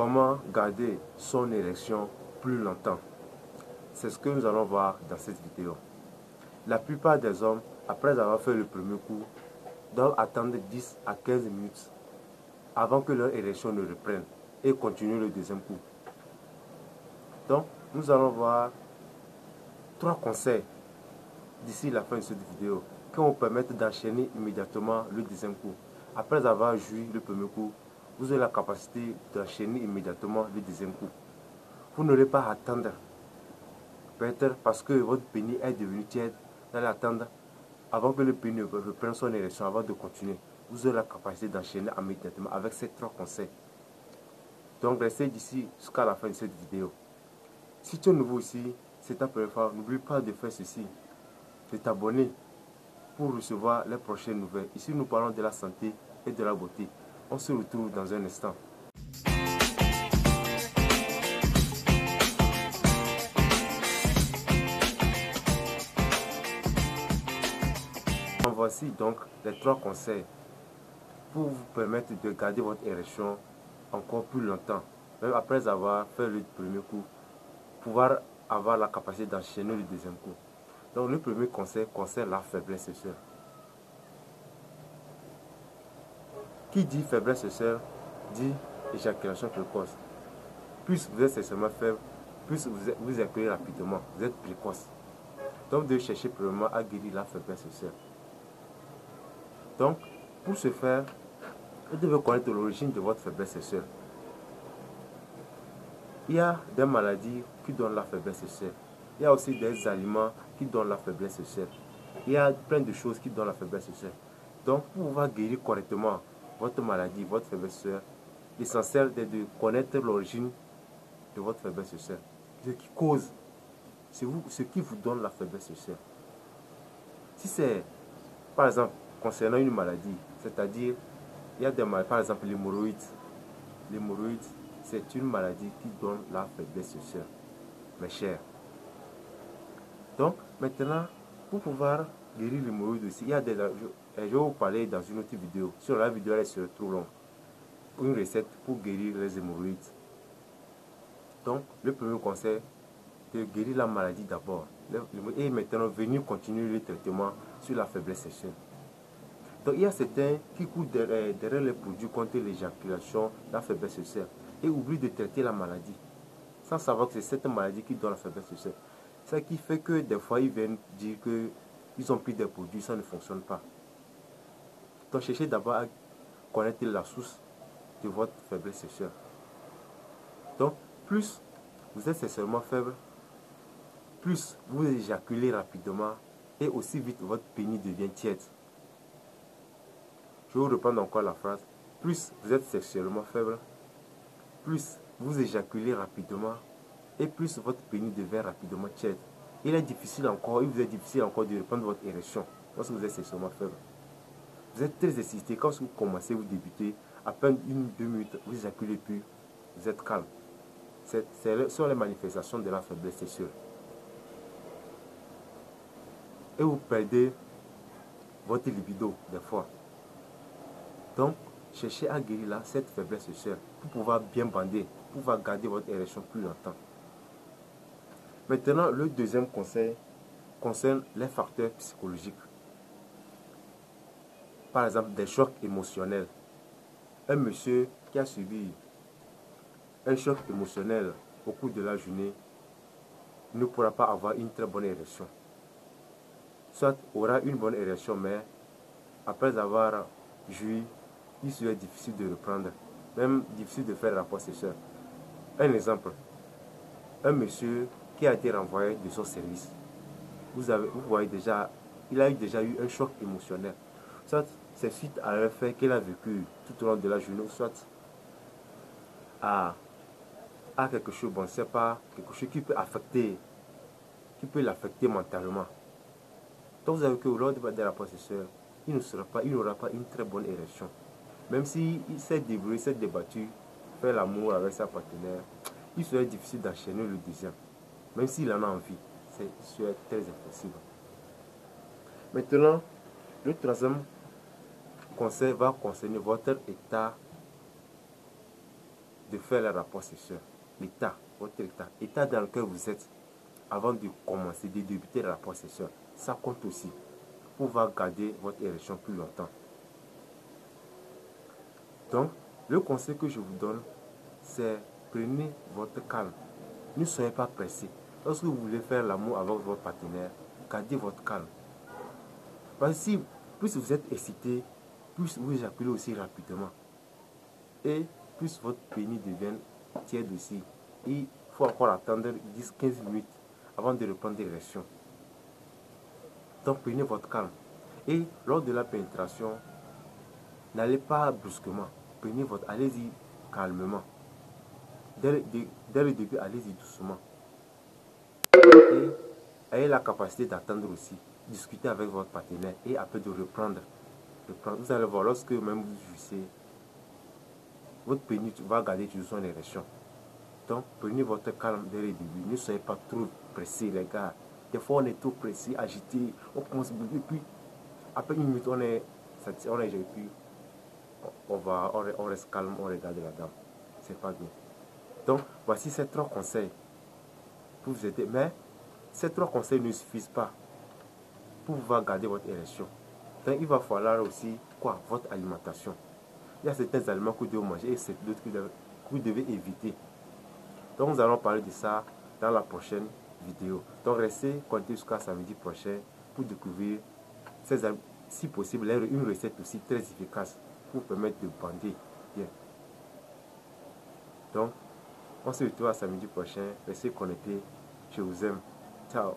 Comment garder son érection plus longtemps? C'est ce que nous allons voir dans cette vidéo. La plupart des hommes, après avoir fait le premier coup, doivent attendre 10 à 15 minutes avant que leur érection ne reprenne et continuer le deuxième coup. Donc, nous allons voir 3 conseils d'ici la fin de cette vidéo qui vont permettre d'enchaîner immédiatement le deuxième coup. Après avoir joui le premier coup, vous avez la capacité d'enchaîner immédiatement le deuxième coup. Vous n'aurez pas à attendre. Peut-être parce que votre pénis est devenu tiède, vous allez attendre avant que le pénis reprenne son érection avant de continuer. Vous aurez la capacité d'enchaîner immédiatement avec ces 3 conseils. Donc restez d'ici jusqu'à la fin de cette vidéo. Si tu es nouveau ici, c'est ta première fois, n'oublie pas de faire ceci, de t'abonner pour recevoir les prochaines nouvelles. Ici, nous parlons de la santé et de la beauté. On se retrouve dans un instant. Voici donc les 3 conseils pour vous permettre de garder votre érection encore plus longtemps, même après avoir fait le premier coup, pouvoir avoir la capacité d'enchaîner le deuxième coup. Donc le premier conseil concerne la faiblesse sexuelle. Qui dit faiblesse sexuelle dit éjaculation précoce. Plus vous êtes sexuellement faible, plus vous éjaculez rapidement, vous êtes précoce. Donc vous devez chercher premièrement à guérir la faiblesse sexuelle. Donc pour ce faire, vous devez connaître l'origine de votre faiblesse sexuelle. Il y a des maladies qui donnent la faiblesse sexuelle. Il y a aussi des aliments qui donnent la faiblesse sexuelle. Il y a plein de choses qui donnent la faiblesse sexuelle. Donc, pour pouvoir guérir correctement votre maladie, votre faiblesse sexuelle, l'essentiel est de connaître l'origine de votre faiblesse sexuelle. Ce qui cause, ce qui vous donne la faiblesse sexuelle. Si c'est, par exemple, concernant une maladie, c'est-à-dire, il y a des maladies, par exemple l'hémorroïde. L'hémorroïde, c'est une maladie qui donne la faiblesse sexuelle, mes chers. Donc, maintenant, pour pouvoir guérir l'hémorroïde aussi, il y a des... Je vais vous parler dans une autre vidéo. Sur la vidéo, elle serait trop longue. Une recette pour guérir les hémorroïdes. Donc, le premier conseil, c'est de guérir la maladie d'abord. Et maintenant, venir continuer le traitement sur la faiblesse sexuelle. Donc, il y a certains qui courent derrière les produits contre l'éjaculation, la faiblesse sexuelle, et oublient de traiter la maladie, sans savoir que c'est cette maladie qui donne la faiblesse sexuelle. Ce qui fait que des fois, ils viennent dire qu'ils ont pris des produits, ça ne fonctionne pas. Donc, cherchez d'abord à connaître la source de votre faiblesse sexuelle. Donc, plus vous êtes sexuellement faible, plus vous éjaculez rapidement et aussi vite votre pénis devient tiède. Je vais vous reprendre encore la phrase. Plus vous êtes sexuellement faible, plus vous éjaculez rapidement et plus votre pénis devient rapidement tiède. Il vous est difficile encore de reprendre votre érection lorsque vous êtes sexuellement faible. Vous êtes très excité. Quand vous commencez, vous débutez, à peine 1-2 minutes, vous éjaculez plus, vous êtes calme. Ce sont les manifestations de la faiblesse sexuelle. Et vous perdez votre libido des fois. Donc, cherchez à guérir cette faiblesse sexuelle pour pouvoir bien bander, pour pouvoir garder votre érection plus longtemps. Maintenant, le deuxième conseil concerne les facteurs psychologiques. Par exemple, des chocs émotionnels. Un monsieur qui a subi un choc émotionnel au cours de la journée ne pourra pas avoir une très bonne érection. Soit aura une bonne érection, mais après avoir joui, il serait difficile de reprendre, même difficile de faire rapport sexuel. Un exemple, un monsieur qui a été renvoyé de son service. Vous voyez déjà, il a déjà eu un choc émotionnel. Soit c'est suite à un fait qu'il a vécu tout au long de la journée, soit à quelque chose, bon, c'est pas quelque chose qui peut l'affecter mentalement. Donc vous avez que lors des rapports sexuels, il n'aura pas une très bonne érection. Même s'il s'est débrouillé, s'est débattu, fait l'amour avec sa partenaire, il serait difficile d'enchaîner le deuxième. Même s'il en a envie, c'est très impossible. Maintenant, le troisième conseil va concerner votre état de faire le rapport sexuel. L'état, votre état dans lequel vous êtes avant de commencer, de débuter le rapport sexuel, ça compte aussi pour pouvoir garder votre érection plus longtemps. Donc, le conseil que je vous donne, c'est prenez votre calme. Ne soyez pas pressé. Lorsque vous voulez faire l'amour avec votre partenaire, gardez votre calme. Parce que si plus vous êtes excité, plus vous éjaculez aussi rapidement. Et plus votre pénis devient tiède aussi. Il faut encore attendre 10-15 minutes avant de reprendre l'érection. Donc prenez votre calme. Et lors de la pénétration, n'allez pas brusquement. Allez-y calmement. Dès le début, allez-y doucement. Et ayez la capacité d'attendre aussi. Discutez avec votre partenaire et après de reprendre. Vous allez voir, lorsque même vous jouissez, votre pénis va garder toujours son érection. Donc, prenez votre calme dès le début. Ne soyez pas trop pressés, les gars. Des fois, on est trop pressé, agité. On commence à bouger. Puis, après une minute, on est puis on reste calme, on regarde la dame. C'est pas bien. Donc, voici ces 3 conseils pour vous aider. Mais ces 3 conseils ne suffisent pas pour pouvoir garder votre érection. Donc, il va falloir aussi quoi? Votre alimentation. Il y a certains aliments que vous devez manger et d'autres que vous devez éviter. Donc, nous allons parler de ça dans la prochaine vidéo. Donc, restez connectés jusqu'à samedi prochain pour découvrir, si possible, une recette aussi très efficace pour vous permettre de bander bien. Donc, on se retrouve à samedi prochain. Restez connectés. Je vous aime. Ciao.